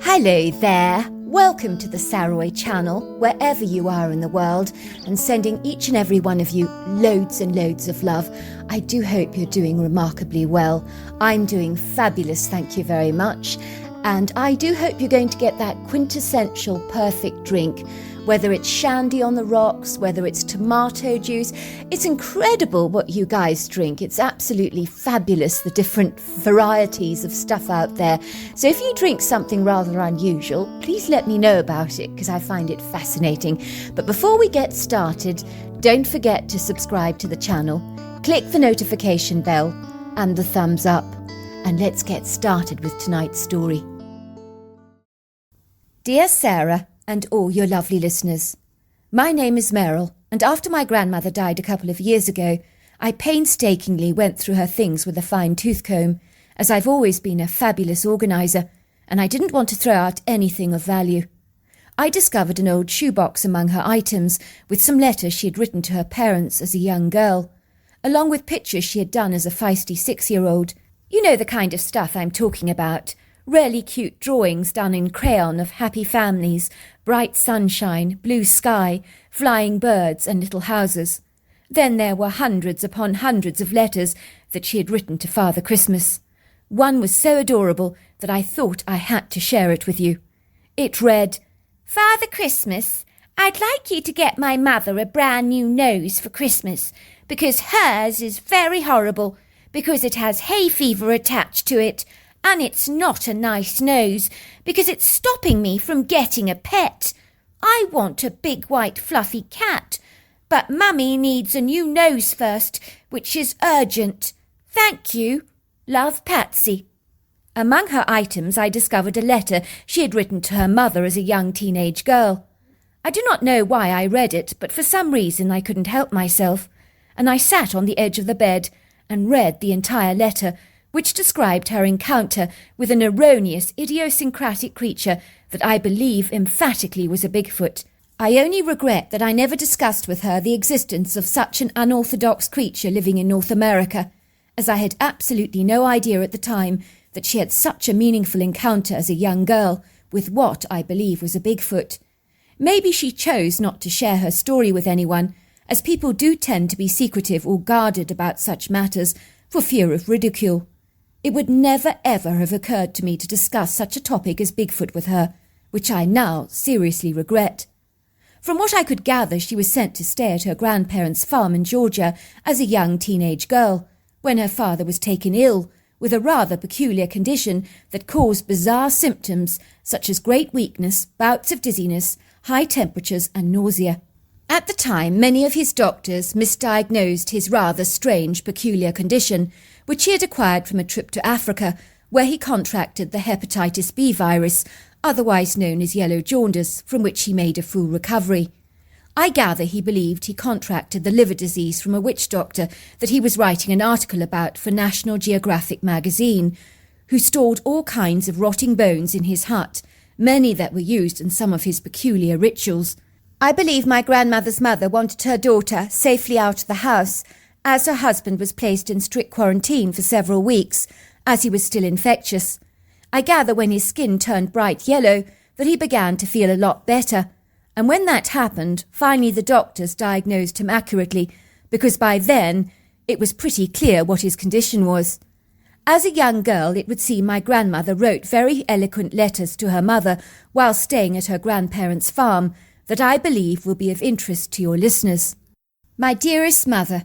Hello there, welcome to the Saroy channel, wherever you are in the world, and sending each and every one of you loads and loads of love. I do hope you're doing remarkably well. I'm doing fabulous, thank you very much. And I do hope you're going to get that quintessential perfect drink, whether it's shandy on the rocks, whether it's tomato juice. It's incredible what you guys drink. It's absolutely fabulous, the different varieties of stuff out there. So if you drink something rather unusual, please let me know about it because I find it fascinating. But before we get started, don't forget to subscribe to the channel, click the notification bell and the thumbs up. And let's get started with tonight's story. Dear Sarah and all your lovely listeners, my name is Meryl, and after my grandmother died a couple of years ago, I painstakingly went through her things with a fine tooth comb, as I've always been a fabulous organiser, and I didn't want to throw out anything of value. I discovered an old shoebox among her items with some letters she had written to her parents as a young girl, along with pictures she had done as a feisty 6-year-old. You know the kind of stuff I'm talking about. Really cute drawings done in crayon of happy families, bright sunshine, blue sky, flying birds and little houses. Then there were hundreds upon hundreds of letters that she had written to Father Christmas. One was so adorable that I thought I had to share it with you. It read, "Father Christmas, I'd like you to get my mother a brand new nose for Christmas because hers is very horrible because it has hay fever attached to it. And it's not a nice nose, because it's stopping me from getting a pet. I want a big white fluffy cat, but Mummy needs a new nose first, which is urgent. Thank you. Love, Patsy." Among her items I discovered a letter she had written to her mother as a young teenage girl. I do not know why I read it, but for some reason I couldn't help myself, and I sat on the edge of the bed and read the entire letter, which described her encounter with an erroneous, idiosyncratic creature that I believe emphatically was a Bigfoot. I only regret that I never discussed with her the existence of such an unorthodox creature living in North America, as I had absolutely no idea at the time that she had such a meaningful encounter as a young girl with what I believe was a Bigfoot. Maybe she chose not to share her story with anyone, as people do tend to be secretive or guarded about such matters for fear of ridicule. It would never ever have occurred to me to discuss such a topic as Bigfoot with her, which I now seriously regret. From what I could gather, she was sent to stay at her grandparents' farm in Georgia as a young teenage girl, when her father was taken ill with a rather peculiar condition that caused bizarre symptoms such as great weakness, bouts of dizziness, high temperatures and nausea. At the time, many of his doctors misdiagnosed his rather strange, peculiar condition, which he had acquired from a trip to Africa, where he contracted the hepatitis B virus, otherwise known as yellow jaundice, from which he made a full recovery. I gather he believed he contracted the liver disease from a witch doctor that he was writing an article about for National Geographic magazine, who stored all kinds of rotting bones in his hut, many that were used in some of his peculiar rituals. I believe my grandmother's mother wanted her daughter safely out of the house, as her husband was placed in strict quarantine for several weeks, as he was still infectious. I gather when his skin turned bright yellow that he began to feel a lot better, and when that happened, finally the doctors diagnosed him accurately, because by then it was pretty clear what his condition was. As a young girl, it would seem my grandmother wrote very eloquent letters to her mother while staying at her grandparents' farm that I believe will be of interest to your listeners. My dearest mother,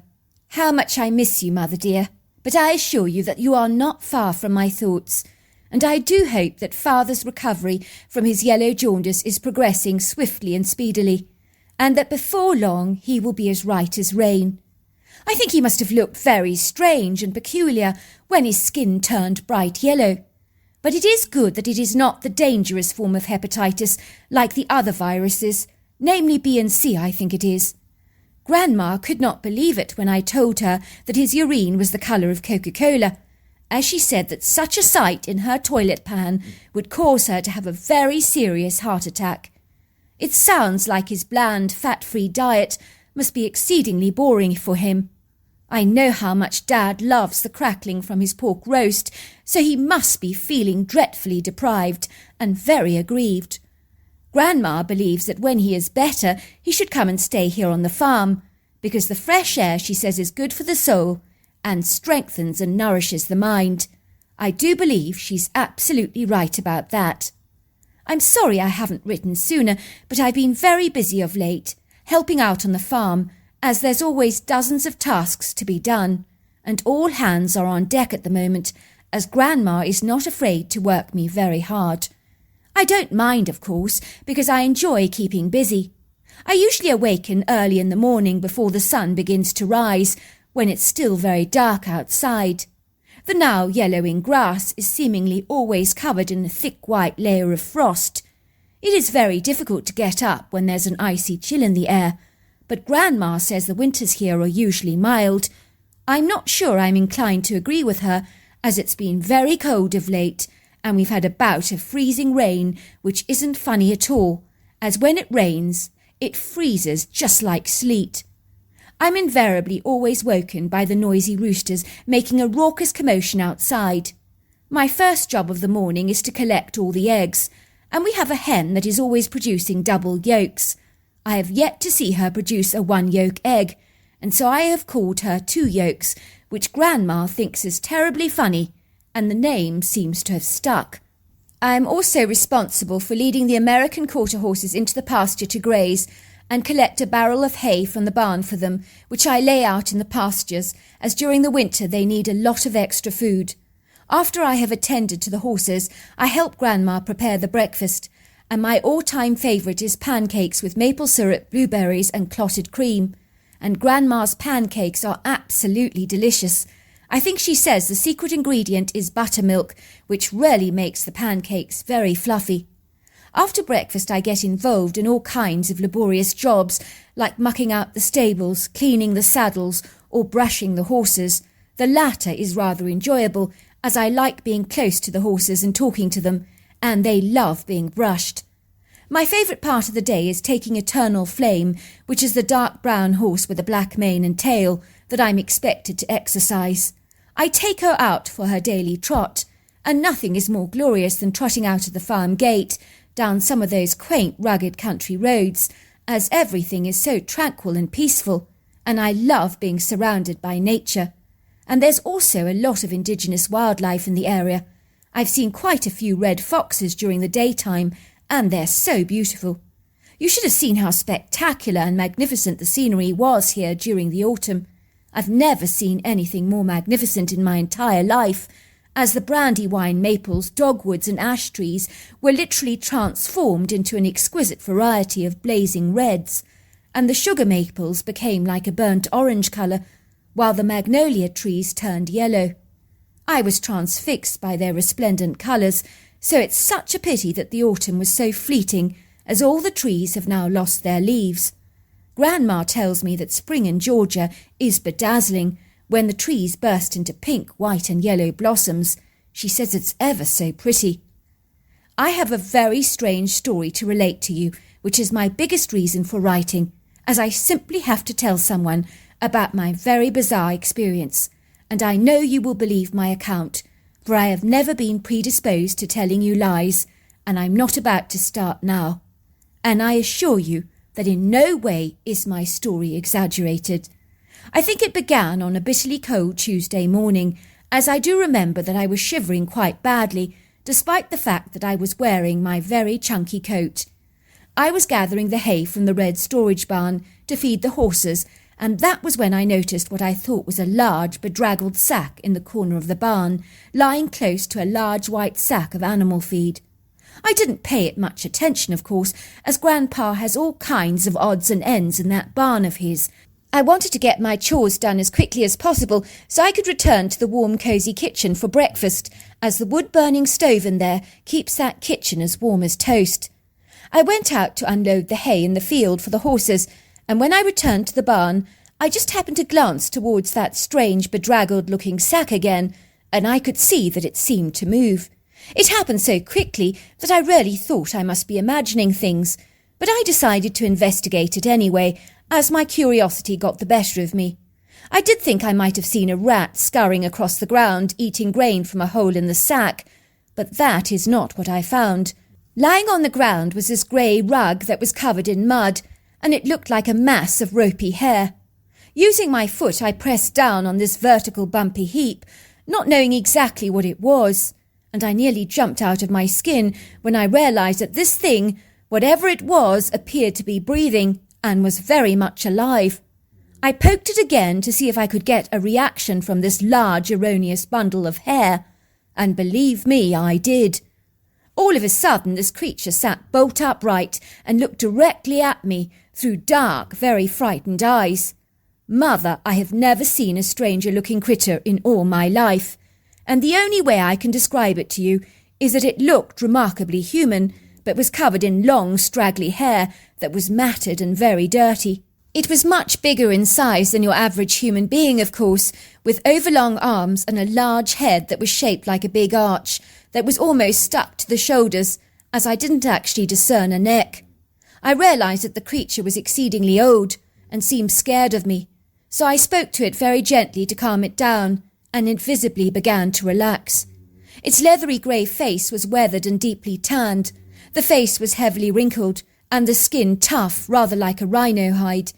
how much I miss you, mother dear, but I assure you that you are not far from my thoughts, and I do hope that father's recovery from his yellow jaundice is progressing swiftly and speedily, and that before long he will be as right as rain. I think he must have looked very strange and peculiar when his skin turned bright yellow, but it is good that it is not the dangerous form of hepatitis like the other viruses, namely B and C, I think it is. Grandma could not believe it when I told her that his urine was the colour of Coca-Cola, as she said that such a sight in her toilet pan would cause her to have a very serious heart attack. It sounds like his bland, fat-free diet must be exceedingly boring for him. I know how much Dad loves the crackling from his pork roast, so he must be feeling dreadfully deprived and very aggrieved. Grandma believes that when he is better, he should come and stay here on the farm, because the fresh air, she says, is good for the soul and strengthens and nourishes the mind. I do believe she's absolutely right about that. I'm sorry I haven't written sooner, but I've been very busy of late, helping out on the farm, as there's always dozens of tasks to be done, and all hands are on deck at the moment, as Grandma is not afraid to work me very hard. I don't mind, of course, because I enjoy keeping busy. I usually awaken early in the morning before the sun begins to rise, when it's still very dark outside. The now yellowing grass is seemingly always covered in a thick white layer of frost. It is very difficult to get up when there's an icy chill in the air, but Grandma says the winters here are usually mild. I'm not sure I'm inclined to agree with her, as it's been very cold of late, and we've had a bout of freezing rain, which isn't funny at all, as when it rains, it freezes just like sleet. I'm invariably always woken by the noisy roosters making a raucous commotion outside. My first job of the morning is to collect all the eggs, and we have a hen that is always producing double yolks. I have yet to see her produce a one-yolk egg, and so I have called her Two Yolks, which Grandma thinks is terribly funny, and the name seems to have stuck. I am also responsible for leading the American quarter horses into the pasture to graze, and collect a barrel of hay from the barn for them, which I lay out in the pastures, as during the winter they need a lot of extra food. After I have attended to the horses, I help Grandma prepare the breakfast, and my all-time favourite is pancakes with maple syrup, blueberries and clotted cream. And Grandma's pancakes are absolutely delicious. I think she says the secret ingredient is buttermilk, which really makes the pancakes very fluffy. After breakfast I get involved in all kinds of laborious jobs, like mucking out the stables, cleaning the saddles, or brushing the horses. The latter is rather enjoyable, as I like being close to the horses and talking to them, and they love being brushed. My favourite part of the day is taking Eternal Flame, which is the dark brown horse with a black mane and tail that I'm expected to exercise. I take her out for her daily trot, and nothing is more glorious than trotting out of the farm gate, down some of those quaint rugged country roads, as everything is so tranquil and peaceful, and I love being surrounded by nature. And there's also a lot of indigenous wildlife in the area. I've seen quite a few red foxes during the daytime, and they're so beautiful. You should have seen how spectacular and magnificent the scenery was here during the autumn. I've never seen anything more magnificent in my entire life, as the brandywine maples, dogwoods and ash trees were literally transformed into an exquisite variety of blazing reds, and the sugar maples became like a burnt orange colour, while the magnolia trees turned yellow. I was transfixed by their resplendent colours, so it's such a pity that the autumn was so fleeting, as all the trees have now lost their leaves. Grandma tells me that spring in Georgia is bedazzling, when the trees burst into pink, white and yellow blossoms. She says it's ever so pretty. I have a very strange story to relate to you, which is my biggest reason for writing, as I simply have to tell someone about my very bizarre experience, and I know you will believe my account, for I have never been predisposed to telling you lies, and I'm not about to start now. And I assure you that in no way is my story exaggerated. I think it began on a bitterly cold Tuesday morning, as I do remember that I was shivering quite badly, despite the fact that I was wearing my very chunky coat. I was gathering the hay from the red storage barn to feed the horses, and that was when I noticed what I thought was a large, bedraggled sack in the corner of the barn, lying close to a large white sack of animal feed. I didn't pay it much attention, of course, as Grandpa has all kinds of odds and ends in that barn of his. I wanted to get my chores done as quickly as possible so I could return to the warm, cosy kitchen for breakfast, as the wood-burning stove in there keeps that kitchen as warm as toast. I went out to unload the hay in the field for the horses, and when I returned to the barn, I just happened to glance towards that strange, bedraggled-looking sack again, and I could see that it seemed to move. It happened so quickly that I really thought I must be imagining things, but I decided to investigate it anyway, as my curiosity got the better of me. I did think I might have seen a rat scurrying across the ground, eating grain from a hole in the sack, but that is not what I found. Lying on the ground was this grey rug that was covered in mud, and it looked like a mass of ropey hair. Using my foot, I pressed down on this vertical bumpy heap, not knowing exactly what it was, and I nearly jumped out of my skin when I realised that this thing, whatever it was, appeared to be breathing and was very much alive. I poked it again to see if I could get a reaction from this large erroneous bundle of hair, and believe me, I did. All of a sudden this creature sat bolt upright and looked directly at me through dark, very frightened eyes. Mother, I have never seen a stranger-looking critter in all my life, and the only way I can describe it to you is that it looked remarkably human, but was covered in long, straggly hair that was matted and very dirty. It was much bigger in size than your average human being, of course, with overlong arms and a large head that was shaped like a big arch, that was almost stuck to the shoulders, as I didn't actually discern a neck. I realised that the creature was exceedingly old, and seemed scared of me, so I spoke to it very gently to calm it down, and it visibly began to relax. Its leathery grey face was weathered and deeply tanned. The face was heavily wrinkled, and the skin tough, rather like a rhino hide.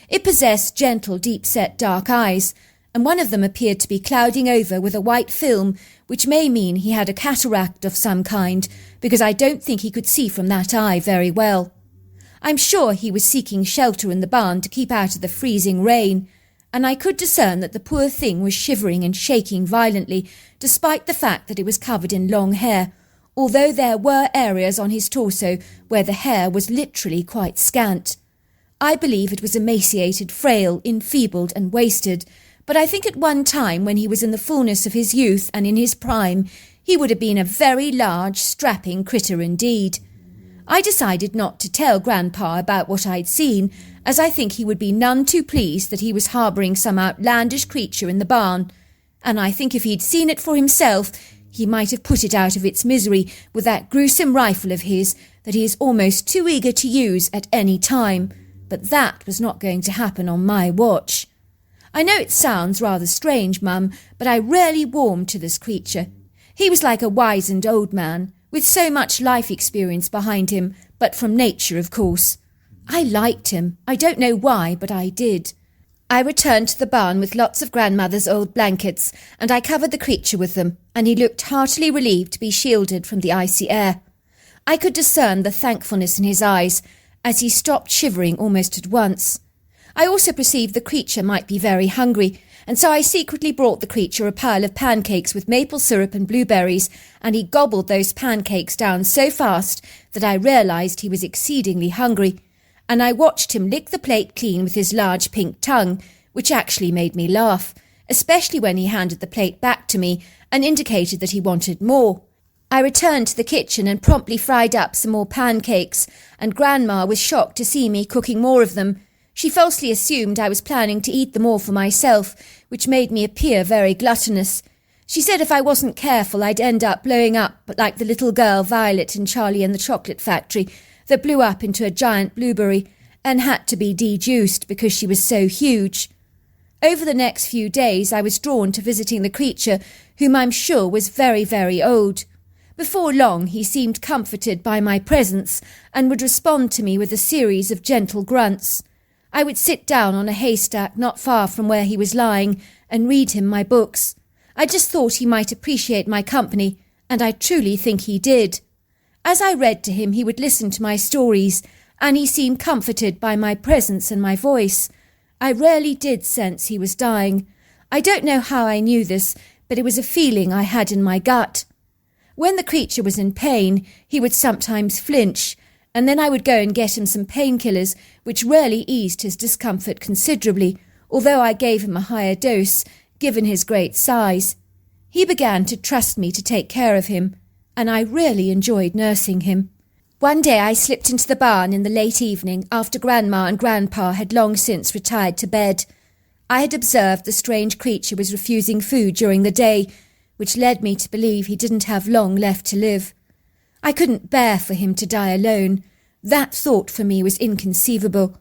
It possessed gentle, deep-set dark eyes, and one of them appeared to be clouding over with a white film, which may mean he had a cataract of some kind, because I don't think he could see from that eye very well. I'm sure he was seeking shelter in the barn to keep out of the freezing rain, and I could discern that the poor thing was shivering and shaking violently, despite the fact that it was covered in long hair, although there were areas on his torso where the hair was literally quite scant. I believe it was emaciated, frail, enfeebled and wasted, but I think at one time when he was in the fullness of his youth and in his prime, he would have been a very large, strapping critter indeed. I decided not to tell Grandpa about what I'd seen, as I think he would be none too pleased that he was harbouring some outlandish creature in the barn, and I think if he'd seen it for himself, he might have put it out of its misery with that gruesome rifle of his that he is almost too eager to use at any time, but that was not going to happen on my watch. I know it sounds rather strange, Mum, but I really warmed to this creature. He was like a wizened old man, with so much life experience behind him, but from nature, of course. I liked him. I don't know why, but I did. I returned to the barn with lots of Grandmother's old blankets, and I covered the creature with them, and he looked heartily relieved to be shielded from the icy air. I could discern the thankfulness in his eyes, as he stopped shivering almost at once. I also perceived the creature might be very hungry, and so I secretly brought the creature a pile of pancakes with maple syrup and blueberries, and he gobbled those pancakes down so fast that I realised he was exceedingly hungry, and I watched him lick the plate clean with his large pink tongue, which actually made me laugh, especially when he handed the plate back to me and indicated that he wanted more. I returned to the kitchen and promptly fried up some more pancakes, and Grandma was shocked to see me cooking more of them. She falsely assumed I was planning to eat them all for myself, which made me appear very gluttonous. She said if I wasn't careful I'd end up blowing up like the little girl Violet in Charlie and the Chocolate Factory that blew up into a giant blueberry and had to be de-juiced because she was so huge. Over the next few days I was drawn to visiting the creature, whom I'm sure was very, very old. Before long he seemed comforted by my presence and would respond to me with a series of gentle grunts. I would sit down on a haystack not far from where he was lying and read him my books. I just thought he might appreciate my company, and I truly think he did. As I read to him, he would listen to my stories, and he seemed comforted by my presence and my voice. I really did sense he was dying. I don't know how I knew this, but it was a feeling I had in my gut. When the creature was in pain, he would sometimes flinch, and then I would go and get him some painkillers, which rarely eased his discomfort considerably, although I gave him a higher dose, given his great size. He began to trust me to take care of him, and I really enjoyed nursing him. One day I slipped into the barn in the late evening, after Grandma and Grandpa had long since retired to bed. I had observed the strange creature was refusing food during the day, which led me to believe he didn't have long left to live. I couldn't bear for him to die alone. That thought for me was inconceivable.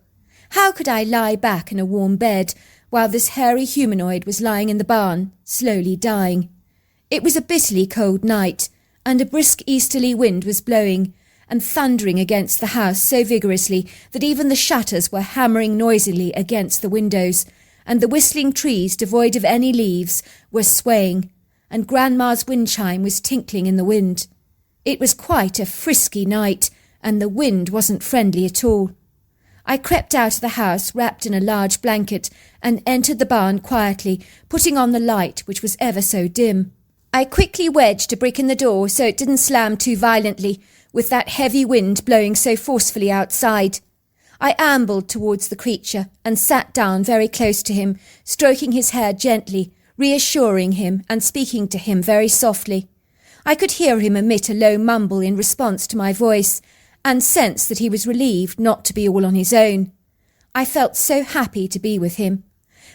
How could I lie back in a warm bed while this hairy humanoid was lying in the barn, slowly dying. It was a bitterly cold night, and a brisk easterly wind was blowing and thundering against the house so vigorously that even the shutters were hammering noisily against the windows, and the whistling trees, devoid of any leaves, were swaying, and Grandma's wind chime was tinkling in the wind. It was quite a frisky night, and the wind wasn't friendly at all. I crept out of the house wrapped in a large blanket and entered the barn quietly, putting on the light, which was ever so dim. I quickly wedged a brick in the door so it didn't slam too violently, with that heavy wind blowing so forcefully outside. I ambled towards the creature and sat down very close to him, stroking his hair gently, reassuring him and speaking to him very softly. I could hear him emit a low mumble in response to my voice, and sense that he was relieved not to be all on his own. I felt so happy to be with him.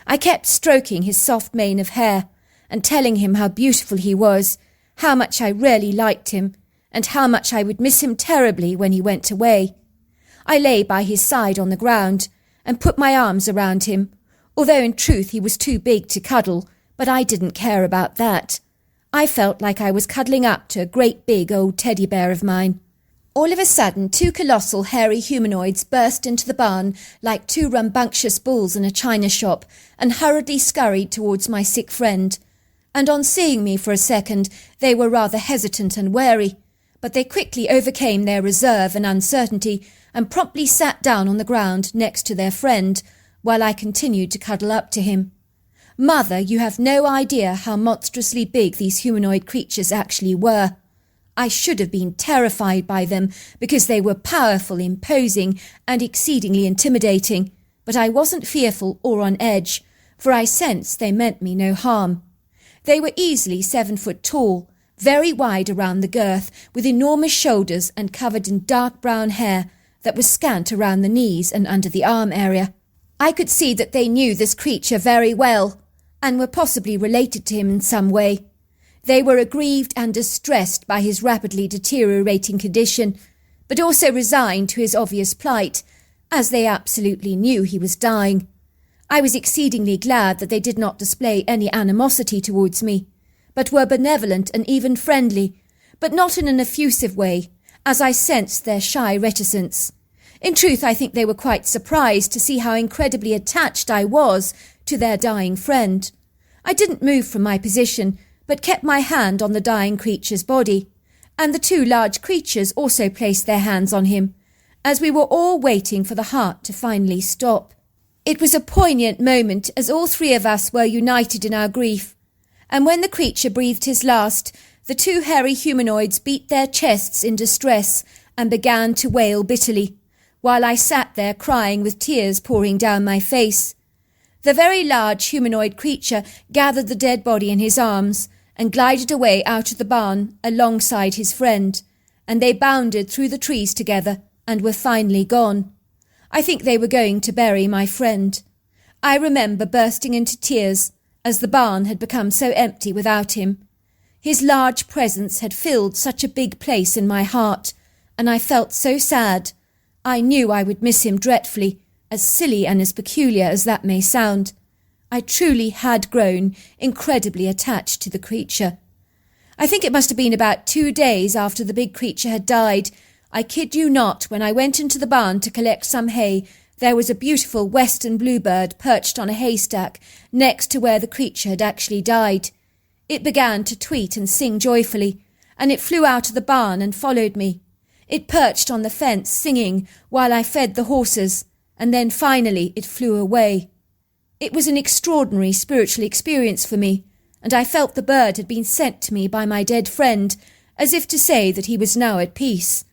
I kept stroking his soft mane of hair and telling him how beautiful he was, how much I really liked him, and how much I would miss him terribly when he went away. I lay by his side on the ground and put my arms around him, although in truth he was too big to cuddle, but I didn't care about that. I felt like I was cuddling up to a great big old teddy bear of mine. All of a sudden, two colossal hairy humanoids burst into the barn like two rambunctious bulls in a china shop and hurriedly scurried towards my sick friend. And on seeing me for a second, they were rather hesitant and wary, but they quickly overcame their reserve and uncertainty and promptly sat down on the ground next to their friend, while I continued to cuddle up to him. Mother, you have no idea how monstrously big these humanoid creatures actually were. I should have been terrified by them because they were powerful, imposing, and exceedingly intimidating, but I wasn't fearful or on edge, for I sensed they meant me no harm. They were easily 7 foot tall, very wide around the girth, with enormous shoulders and covered in dark brown hair that was scant around the knees and under the arm area. I could see that they knew this creature very well, and were possibly related to him in some way. They were aggrieved and distressed by his rapidly deteriorating condition, but also resigned to his obvious plight, as they absolutely knew he was dying. I was exceedingly glad that they did not display any animosity towards me, but were benevolent and even friendly, but not in an effusive way, as I sensed their shy reticence. In truth, I think they were quite surprised to see how incredibly attached I was to their dying friend. I didn't move from my position, but kept my hand on the dying creature's body, and the two large creatures also placed their hands on him, as we were all waiting for the heart to finally stop. It was a poignant moment, as all three of us were united in our grief, and when the creature breathed his last, the two hairy humanoids beat their chests in distress and began to wail bitterly, while I sat there crying with tears pouring down my face. The very large humanoid creature gathered the dead body in his arms and glided away out of the barn alongside his friend, and they bounded through the trees together and were finally gone. I think they were going to bury my friend. I remember bursting into tears, as the barn had become so empty without him. His large presence had filled such a big place in my heart, and I felt so sad. I knew I would miss him dreadfully, as silly and as peculiar as that may sound. I truly had grown incredibly attached to the creature. I think it must have been about 2 days after the big creature had died. I kid you not, when I went into the barn to collect some hay, there was a beautiful western bluebird perched on a haystack next to where the creature had actually died. It began to tweet and sing joyfully, and it flew out of the barn and followed me. It perched on the fence singing while I fed the horses, and then finally it flew away. It was an extraordinary spiritual experience for me, and I felt the bird had been sent to me by my dead friend, as if to say that he was now at peace.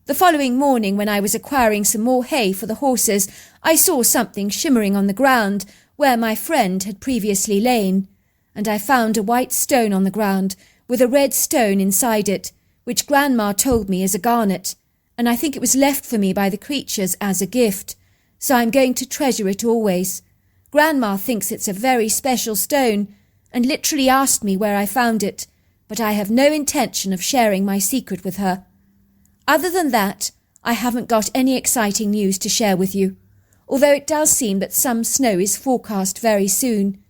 The following morning, when I was acquiring some more hay for the horses, I saw something shimmering on the ground where my friend had previously lain, and I found a white stone on the ground with a red stone inside it, which Grandma told me is a garnet, and I think it was left for me by the creatures as a gift, so I'm going to treasure it always. Grandma thinks it's a very special stone, and literally asked me where I found it, but I have no intention of sharing my secret with her. Other than that, I haven't got any exciting news to share with you. although it does seem that some snow is forecast very soon.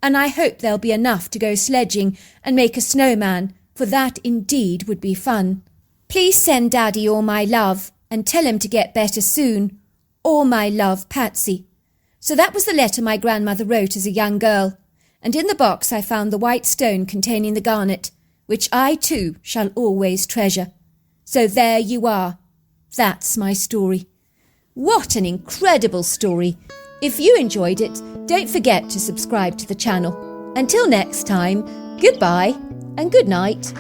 And I hope there'll be enough to go sledging and make a snowman, for that indeed would be fun. Please send Daddy all my love and tell him to get better soon. All my love, Patsy. So that was the letter my grandmother wrote as a young girl, and in the box I found the white stone containing the garnet, which I too shall always treasure. So there you are. That's my story. What an incredible story. If you enjoyed it, don't forget to subscribe to the channel. Until next time, goodbye and good night.